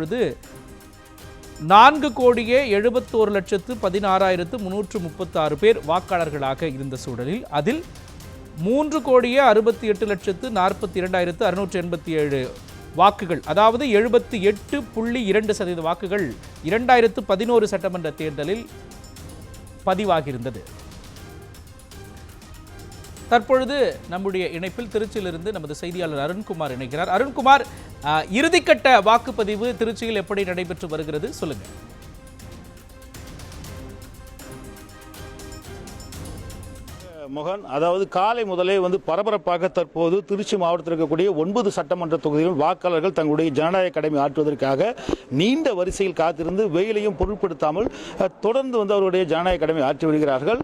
பொழுது 4,71,16,336 பேர் வாக்காளர்களாக இருந்த சூழலில் அதில் 3,68,42,687 வாக்குகள், அதாவது 78.2% வாக்குகள் 2011 சட்டமன்ற தேர்தலில் பதிவாகியிருந்தது. தற்பொழுது நம்முடைய இணைப்பில் திருச்சியிலிருந்து நமது செய்தியாளர் அருண்குமார் இணைக்கிறார். அருண்குமார், இறுதிக்கட்ட வாக்குப்பதிவு திருச்சியில் எப்படி நடைபெற்று வருகிறது, சொல்லுங்க. மோகன், அதாவது காலை முதலே பரபரப்பாக தற்போது திருச்சி மாவட்டத்தில் இருக்கக்கூடிய 9 சட்டமன்ற தொகுதிகளில் வாக்காளர்கள் தங்களுடைய ஜனநாயக கடமை ஆற்றுவதற்காக நீண்ட வரிசையில் காத்திருந்து வெயிலையும் பொருட்படுத்தாமல் தொடர்ந்து அவருடைய ஜனநாயக கடமை ஆற்றி வருகிறார்கள்.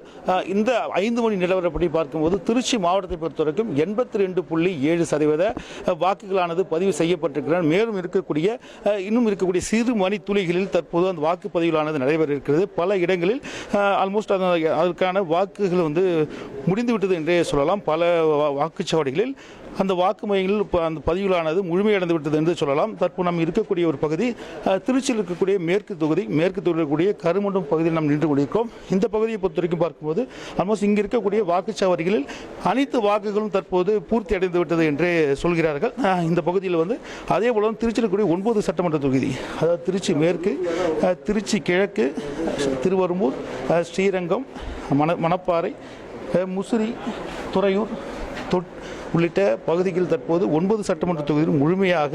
இந்த 5 மணி நிலவரப்படி பார்க்கும்போது திருச்சி மாவட்டத்தை பொறுத்தவரைக்கும் 82.7% வாக்குகளானது பதிவு செய்யப்பட்டிருக்கிறது. மேலும் இன்னும் இருக்கக்கூடிய சிறு மணி துளிகளில் தற்போது அந்த வாக்குப்பதிவானது நடைபெற இருக்கிறது. பல இடங்களில் ஆல்மோஸ்ட் அதற்கான வாக்குகள் முடிந்துவிட்டது என்றே சொல்லலாம். பல வாக்குச்சாவடிகளில் அந்த வாக்கு மையங்களில் அந்த பதிவுகளானது முழுமையடைந்து விட்டது என்று சொல்லலாம். தற்போது நாம் இருக்கக்கூடிய ஒரு பகுதி திருச்சியில் இருக்கக்கூடிய மேற்கு தொகுதியில் இருக்கக்கூடிய கருமண்டம் பகுதியில் நாம் நின்று கொண்டிருக்கிறோம். இந்த பகுதியை பொறுத்த வரைக்கும் பார்க்கும்போது ஆல்மோஸ்ட் இங்கே இருக்கக்கூடிய வாக்குச்சாவடிகளில் அனைத்து வாக்குகளும் தற்போது பூர்த்தி அடைந்து விட்டது என்றே சொல்கிறார்கள். இந்த பகுதியில் அதே போல திருச்சியில் இருக்கக்கூடிய 9 சட்டமன்ற தொகுதி, அதாவது திருச்சி மேற்கு, திருச்சி கிழக்கு, திருவரும்பூர், ஸ்ரீரங்கம், மணப்பாறை, முசிறி, துறையூர் உள்ளிட்ட பகுதிகள் தற்போது 9 சட்டமன்ற தொகுதியில் முழுமையாக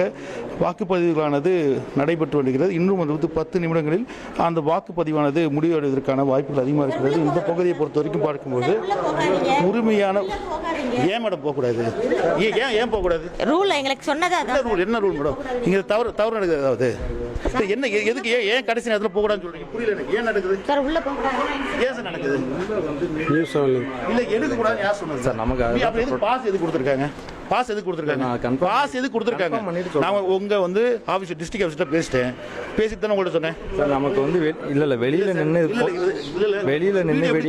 வாக்குப்பதிவுகளானது நடைபெற்று வருகிறது. இன்னும் 10 நிமிடங்களில் அந்த வாக்குப்பதிவானது முடிவடைவதற்கான வாய்ப்புகள் அதிகமாக இருக்கிறது. இந்த பகுதியை பொறுத்த வரைக்கும் பார்க்கும்போது முழுமையான ஏன் மேடம் போகக்கூடாது? ஏன் போகக்கூடாது? ரூல் எங்களுக்கு சொன்னதா ரூல் என்ன ரூல் மேடம்? இங்கே தவறு நடக்குது. அதாவது என்ன, எதுக்கு ஏன் கடைசி நேரத்தில் போகக்கூடாதுன்னு சொல்றீங்க? புரியல எனக்கு. ஏன் நடக்குது சார்? உள்ள போகக்கூடாது. ஏன் சார் நடக்குது? நியூஸ் இல்ல எடுக்கக்கூடாது யார் சொன்னது சார்? நமக்கு அப்படி எதுக்கு பாஸ் எதுக்கு கொடுத்துருக்காங்க? பாஸ் எதுக்கு கொடுத்துருக்காங்க? பாஸ் எதுக்கு கொடுத்துருக்காங்க? நான் உங்க ஆஃபீஸ் டிஸ்ட்ரிக்ட் ஆஃபீஸில் பேசிட்டு தானே உங்கள்ட்ட சொன்னேன் சார். நமக்கு இல்ல வெளியில நின்று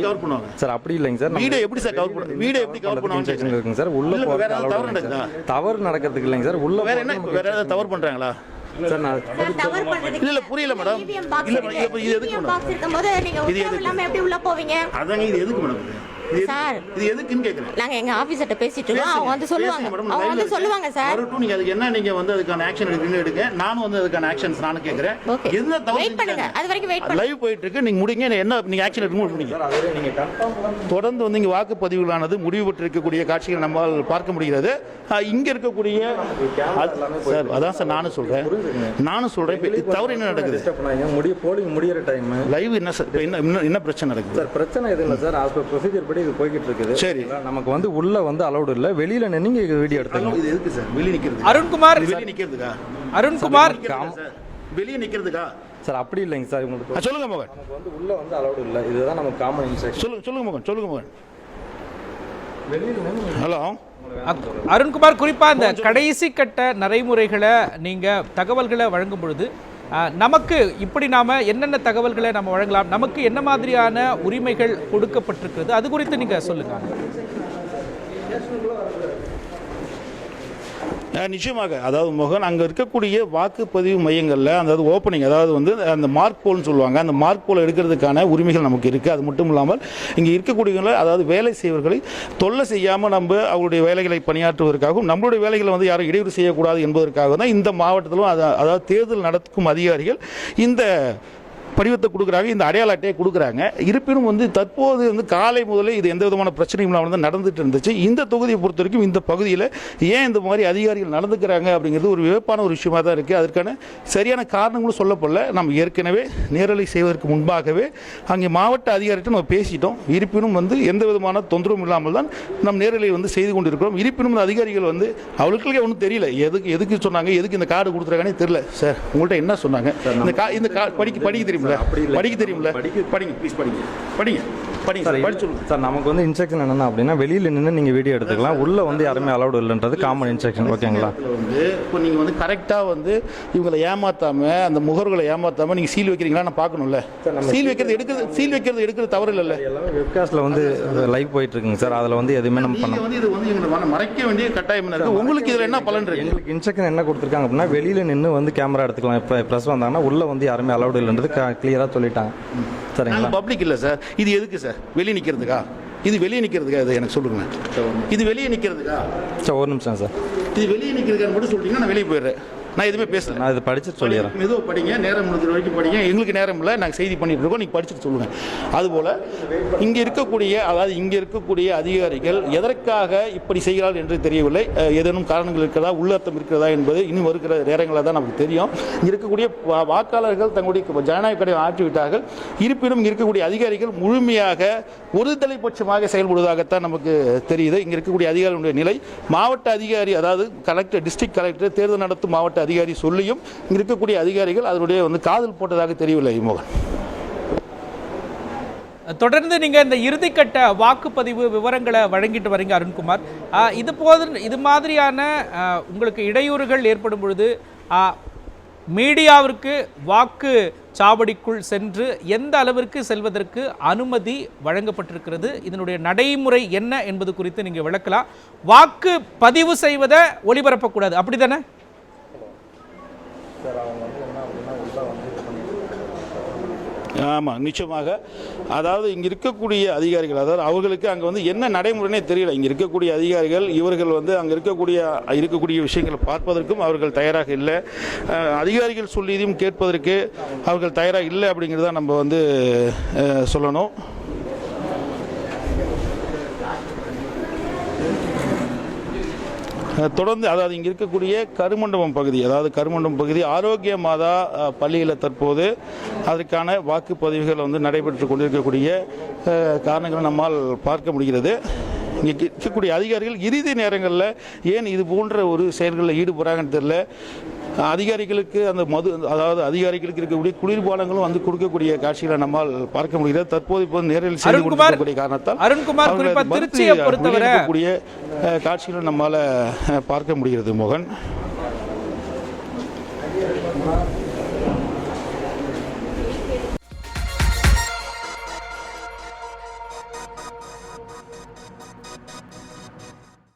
கவர் பண்ணுவாங்க சார். அப்படி இல்லைங்க சார். வீடியோ எப்படி சார் கவர் பண்ணுவாங்க? வீடியோ எப்படி கவர் பண்ணுவாங்க இருக்குங்க சார். உள்ள தவறு நடக்கிறதுக்கு இல்லைங்க சார். உள்ள வேற ஏதாவது தவறு பண்றாங்களா சார்? நான் இல்ல புரியல மேடம். இல்ல இது எதுக்கு மேடம்? இது எப்படி உள்ள போவீங்க? அதாங்க, இது எதுக்கு மேடம்? சார் இது எதுக்குன்னு கேக்குறேன். நாங்க எங்க ஆபீசர்ட்ட பேசிட்டு இருக்கோம். அவங்க சொல்லுவாங்க சார். நீங்க அதுக்கு என்ன, நீங்க அதுக்கான ஆக்ஷன் எடுங்க. நானும் அதுக்கான ஆக்ஷன்ஸ் நானும் கேக்குறேன். என்ன தவறு? வெயிட் பண்ணுங்க. அது வரைக்கும் வெயிட் பண்ணுங்க. லைவ் போயிட்டு இருக்கு. நீங்க முடிங்க. என்ன நீங்க ஆக்ஷன் எடுக்கணும் முடிங்க. தொடர்ந்து இங்க வாக்குப்பதிவுகளானது முடிவு பெற்று இருக்கக்கூடிய காட்சிகள் நம்மால் பார்க்க முடிகிறது. இங்க இருக்கக்கூடிய சார், அதான் சார் நானும் சொல்றேன். தவறு என்ன நடக்குது? போலிங் முடியற டைம் லைவ் என்ன சார்? என்ன பிரச்சனை நடக்குது சார்? பிரச்சனை எதுவும் இல்லை சார். ஆஸ் பர் ப்ரொசீஜர் படி இது போய்கிட்டு இருக்குது. சரி, நமக்கு உள்ள அலௌட் இல்ல. வெளியில நின்னு வீடியோ எடுத்துக்கலாம். இது எதுக்கு சார்? வெளிய நிக்கிறது. அருண்குமார், வெளிய நிக்கிறதுக்கா? அருண்குமார் வெளிய நிக்கிறதுக்கா சார்? அப்படி இல்லைங்க சார். உங்களுக்கு சொல்லுங்க மோகன். நமக்கு உள்ள அலௌட் இல்ல. இதுதான் நமக்கு காமன் இன்ஸ்ட்ரக்ஷன். சொல்லுங்க மோகன். வெளியில நின்னு ஹலோ அருண்குமார், குறிப்பா இந்த கடைசி கட்ட நடைமுறைகளை நீங்க தகவல்களை வழங்கும் பொழுது நமக்கு இப்படி நாம என்னென்ன தகவல்களை நம்ம வழங்கலாம், நமக்கு என்ன மாதிரியான உரிமைகள் கொடுக்கப்பட்டிருக்கிறது, அது குறித்து நீங்க சொல்லுங்க. நிச்சயமாக. அதாவது மோகன், அங்கே இருக்கக்கூடிய வாக்குப்பதிவு மையங்களில் அதாவது ஓப்பனிங், அதாவது அந்த மார்க் போல்னு சொல்லுவாங்க, அந்த மார்க் போல் எடுக்கிறதுக்கான உரிமைகள் நமக்கு இருக்குது. அது மட்டும் இல்லாமல் இங்கே இருக்கக்கூடியவங்களை, அதாவது வேலை செய்வர்களை தொல்லை செய்யாமல் நம்ம அவருடைய வேலைகளை பணியாற்றுவதற்காகவும் நம்மளுடைய வேலைகளை யாரும் இடையூறு செய்யக்கூடாது என்பதற்காக தான் இந்த மாவட்டத்திலும் அதாவது தேர்தல் நடக்கும் அதிகாரிகள் இந்த படிவத்தை கொடுக்குறாங்க, இந்த அடையாள அட்டையை கொடுக்குறாங்க. இருப்பினும் தற்போது காலை முதலே இது எந்த விதமான பிரச்சனையும் இல்லாமல் நடந்துட்டு இருந்துச்சு. இந்த தொகுதியை பொறுத்த வரைக்கும் இந்த பகுதியில் ஏன் இந்த மாதிரி அதிகாரிகள் நடந்துக்கிறாங்க அப்படிங்கிறது ஒரு வியப்பான ஒரு விஷயமாக தான் இருக்குது. அதற்கான சரியான காரணங்களும் சொல்லப்படல. நம்ம ஏற்கனவே நேரலை செய்வதற்கு முன்பாகவே அங்கே மாவட்ட அதிகாரிகிட்ட நம்ம பேசிட்டோம். இருப்பினும் எந்த விதமான தொந்தரவும் இல்லாமல் தான் நம் நேரலை செய்து கொண்டிருக்கிறோம். இருப்பினும் இந்த அதிகாரிகள் அவர்களுக்கே ஒன்றும் தெரியல, எதுக்கு சொன்னாங்க, எதுக்கு இந்த கார்டு கொடுத்துருக்காங்கன்னு தெரியல. சார், உங்கள்கிட்ட என்ன சொன்னாங்க? இந்த படிக்க தெரியுமில்ல? படிக்க தெரியுமில்ல? படிங்க ப்ளீஸ், படிங்க. படிங்க சார், படிச்சு சொல்லுங்க. சார் நமக்கு வந்து இன்ஸ்ட்ரக்ஷன் என்னென்ன அப்படின்னா வெளியில் நின்று நீங்கள் வீடியோ எடுத்துக்கலாம், உள்ளே வந்து யாருமே அலௌடு இல்லைன்றது காமன் இன்ஸ்ட்ரக்ஷன். ஓகேங்களா? வந்து இப்போ நீங்கள் வந்து கரெக்டாக வந்து இவங்களை ஏமாற்றாமல், அந்த முகர்களை ஏமாற்றாமல் நீங்கள் சீல் வைக்கிறீங்களா நான் பார்க்கணும்ல. சீல் வைக்கிறது எடுக்கிறது தவறு இல்லைல்ல. எல்லாமே வெப்காஸ்ட்டில் வந்து லைவ் போயிட்டு இருக்குங்க சார். அதில் வந்து எதுவுமே நம்ம பண்ண வந்து இது வந்து எங்களை மறைக்க வேண்டிய கட்டாயம் இருக்குது. உங்களுக்கு இதில் என்ன பலன் இருக்குது? எங்களுக்கு இன்ஸ்ட்ரக்ஷன் என்ன கொடுத்துருக்காங்க அப்படின்னா வெளியில் நின்று வந்து கேமரா எடுத்துக்கலாம். இப்போ ப்ரெஸ் வந்தாங்கன்னா உள்ளே வந்து யாருமே அலௌடு இல்லைன்றது கிளியராக சொல்லிட்டாங்க. சரிங்களா? பப்ளிக் இல்லை சார், இது எதுக்கு சார்? வெளியே நிற்கிறதுக்கா? இது வெளியே நிற்கிறதுக்கா? இது எனக்கு சொல்லுங்க. இது வெளியே நிற்கிறதுக்கா? சார் ஒரு நிமிஷம் சார். இது வெளியே நிற்கிறதுக்கான்னு மட்டும் சொல்லிட்டீங்கன்னா நான் வெளியே போயிடுறேன். நான் எதுவுமே பேசல. நான் இது படிச்சுட்டு சொல்லிடுறேன். மெதுவாக படிங்க, நேரம் முடிஞ்ச வரைக்கும் படிங்க. எங்களுக்கு நேரம் இல்லை, நாங்கள் செய்தி பண்ணிட்டு இருக்கோம், நீங்கள் படிச்சுட்டு சொல்லுங்கள். அதுபோல் இங்கே இருக்கக்கூடிய அதிகாரிகள் எதற்காக இப்படி செய்கிறார்கள் என்று தெரியவில்லை. ஏதேனும் காரணங்கள் இருக்கிறதா, உள்ளர்த்தம் இருக்கிறதா என்பது இன்னும் வருகிற நேரங்களில் தான் நமக்கு தெரியும். இங்கே இருக்கக்கூடிய வாக்காளர்கள் தங்களுடைய ஜனநாயக கடமை ஆற்றிவிட்டார்கள். இருப்பினும் இங்கே இருக்கக்கூடிய அதிகாரிகள் முழுமையாக ஒரு தலைப்பட்சமாக செயல்படுவதாகத்தான் நமக்கு தெரியுது. இங்கே இருக்கக்கூடிய அதிகாரிகளுடைய நிலை, மாவட்ட அதிகாரி, அதாவது கலெக்டர், டிஸ்ட்ரிக்ட் கலெக்டர், தேர்தல் நடத்தும் மாவட்ட அதிகாரி சொல்லியும் இங்க இருக்கக்கூடிய அதிகாரிகள் அதனுடைய வந்து காதல் போட்டதாக தெரியவில்லை. மோகன், தொடர்ந்து நீங்க இந்த இறுதிக்கட்ட வாக்குப்பதிவு விவரங்களை வழங்கிட்டு வரீங்க அருண்குமார். இது மாதிரியான உங்களுக்கு இடையூறுகள் ஏற்படும் பொழுது மீடியாவிற்கு வாக்கு சாவடிக்குள் சென்று எந்த அளவிற்கு செல்வதற்கு அனுமதி வழங்கப்பட்டிருக்கிறது, இதனுடைய நடைமுறை என்ன என்பது குறித்து நீங்க விளக்கலாம். வாக்கு பதிவு செய்வதை ஒளிபரப்பக்கூடாது, அப்படிதானே? ஆமாம், நிச்சயமாக. அதாவது இங்கே இருக்கக்கூடிய அதிகாரிகள், அதாவது அவர்களுக்கு அங்கே வந்து என்ன நடைமுறைனே தெரியல. இங்கே இருக்கக்கூடிய அதிகாரிகள் இவர்கள் வந்து அங்கே இருக்கக்கூடிய விஷயங்களை பார்ப்பதற்கும் அவர்கள் தயாராக இல்லை. அதிகாரிகள் சொல்லியதையும் கேட்பதற்கு அவர்கள் தயாராக இல்லை அப்படிங்கிறத நம்ம வந்து சொல்லணும். தொடர்ந்து அதாவது இங்கே இருக்கக்கூடிய கருமண்டபம் பகுதி ஆரோக்கிய மாதா பள்ளியில் தற்போது அதற்கான வாக்குப்பதிவுகள் வந்து நடைபெற்று கொண்டிருக்கக்கூடிய காரணங்களை நம்மால் பார்க்க முடிகிறது. இங்கே இருக்கக்கூடிய அதிகாரிகள் இறுதி நேரங்களில் ஏன் இது போன்ற ஒரு செயல்களில் ஈடுபடுறாங்கன்னு தெரியல. அதிகாரிகளுக்கு அந்த அதிகாரிகளுக்கு இருக்கக்கூடிய குளிர்பானங்களும் வந்து கொடுக்கக்கூடிய காட்சிகளை நம்மால் பார்க்க முடிகிறது. தற்போது இப்போ நேரில் செய்து கொடுக்கக்கூடிய காரணத்தால் அருண்குமார் திருச்சியை பொறுத்தவரை காட்சிகளை நம்மால் பார்க்க முடிகிறது. மோகன்,